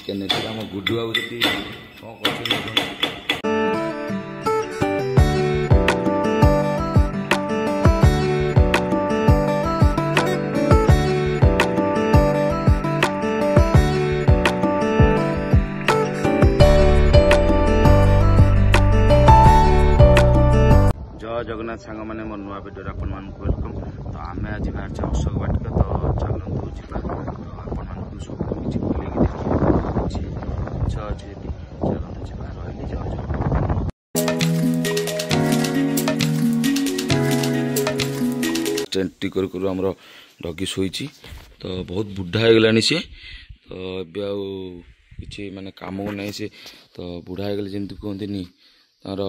Chicken आम गुड्डू बाबू जी कौन कर जगन्नाथ सांग मैंने मोर नुआ भिडियो आपण वेलकम। तो आम आज बाहर अशोक बाटिका तो चलतु जा आपण सब किसी बुले देखिए इच्छा अच्छे चलतु जा रही टेंटी कर आमर डगी शोची तो बहुत बुढ़ा हो गलानी सी तो ए कि माने काम को नहीं सी तो बुढ़ा हो गले जमी कहते तार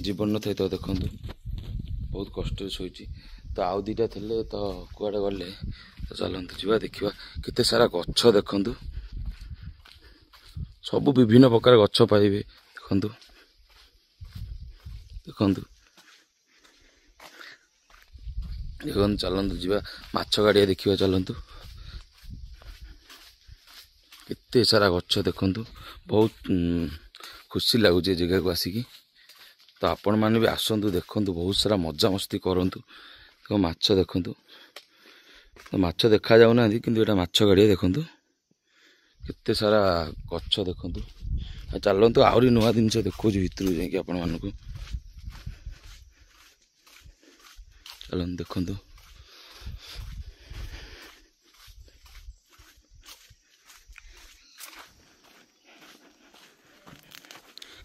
जीवन न थे तो देखु बहुत कष्ट शोची तो आउ दीटा थे तो कुआड़े गले तो चलतु जा देखा केते सारा गछ देखु सब विभिन्न प्रकार गछ पाइबे देखु देखु देखो चलतु जा माछ गाड़िया देखा चलतु केते सारा गछ देखु बहुत खुशी लगुच जगह को आसिकी तो आपण मैंने भी आसतु देखु बहुत सारा मजा मस्ती करूँ तो माछ देखु तो माछ देखा जाऊना कि माछ गाड़िया देखु केते सारा गछ देखु चलतु आहरी नुआ जिनस देखो भितर जाकि आपण मानक चलतु देखु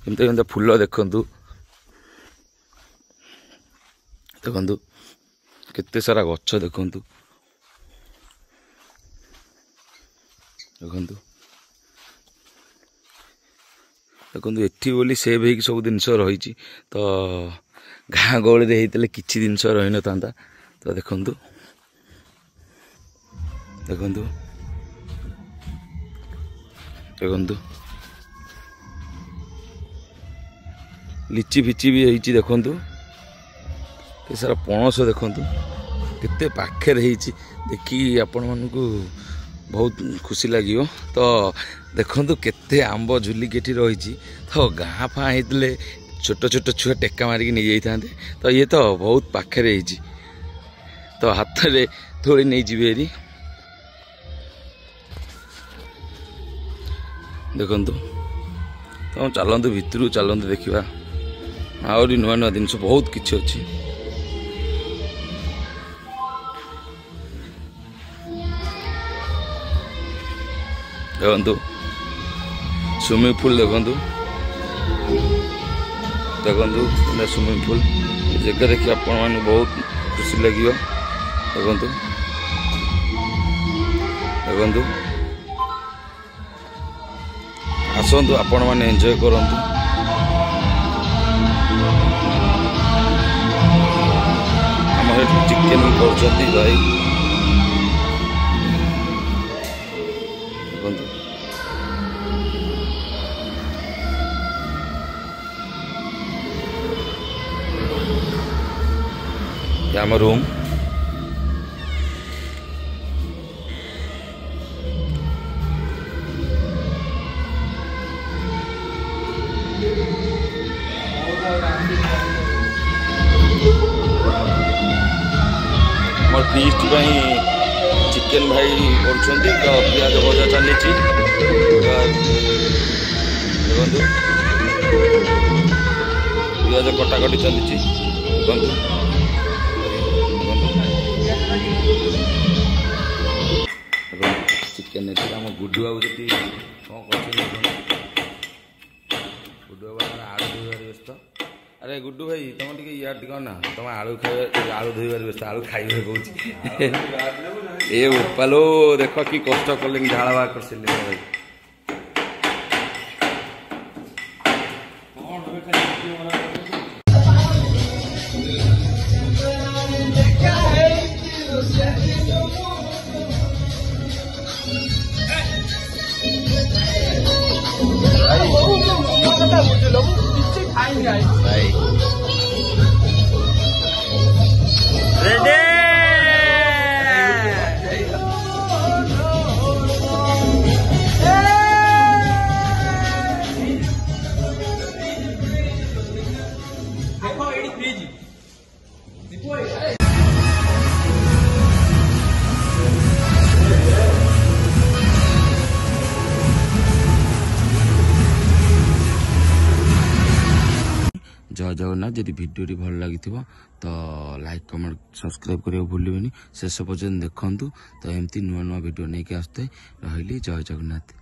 केमती केमती फूल देखु देखु केते सारा गछ देखु देखु देखु एठी बोली सेव हो सब जिनस रही तो गाँ गहली होते किसी जिनस रही न था तो देखु देखु देखु लिची फिची भी होती देखु के सारा पणस देखु केते पाखे देखी आपण मानक बहुत खुशी लगे तो देखु केते आंब झुलिकी रही तो गाँ फाँ होते छोट छोट छुआ टेका मारिक नहीं जाते तो ये तो बहुत पाखे रही तो हाथ में थोड़ी नहीं जी देखु तो चलतु भितर चलतु देखा आहरी नुआ नुआ जिनस बहुत किसी अच्छी देखु स्विमिंग पूल देखु देखु स्विमिंग पूल जगह देखिए आपण मान बहुत खुशी लगे देखु देखु आसतु आपण मैंने एंजॉय करूँ चिकेन कर भाई आम रूम फीस्ट चिकेन भाई कर प्याज भजा चली देखु पियाज कटाकटी चली देखु चिकेन आम गुड्डू बाबू जी कौन कर गुड्डू बाबू आलू धोबार व्यस्त अरे गुड्डू भाई तुम टे यार कौन ना तुम आलू खाई आलू धोबार व्यस्त आलू खाइबे कौन ए उपालो देख कि कष्ट कले झाड़ बाहर कर भाई जगन्नाथ। जदि भिडियोटी भल लगी तो लाइक कमेंट सब्सक्राइब करने भूलि शेष पर्यटन देखूँ। तो एमती नुआ नुआ भिडियो नहीं आसते रही। जय जगन्नाथ।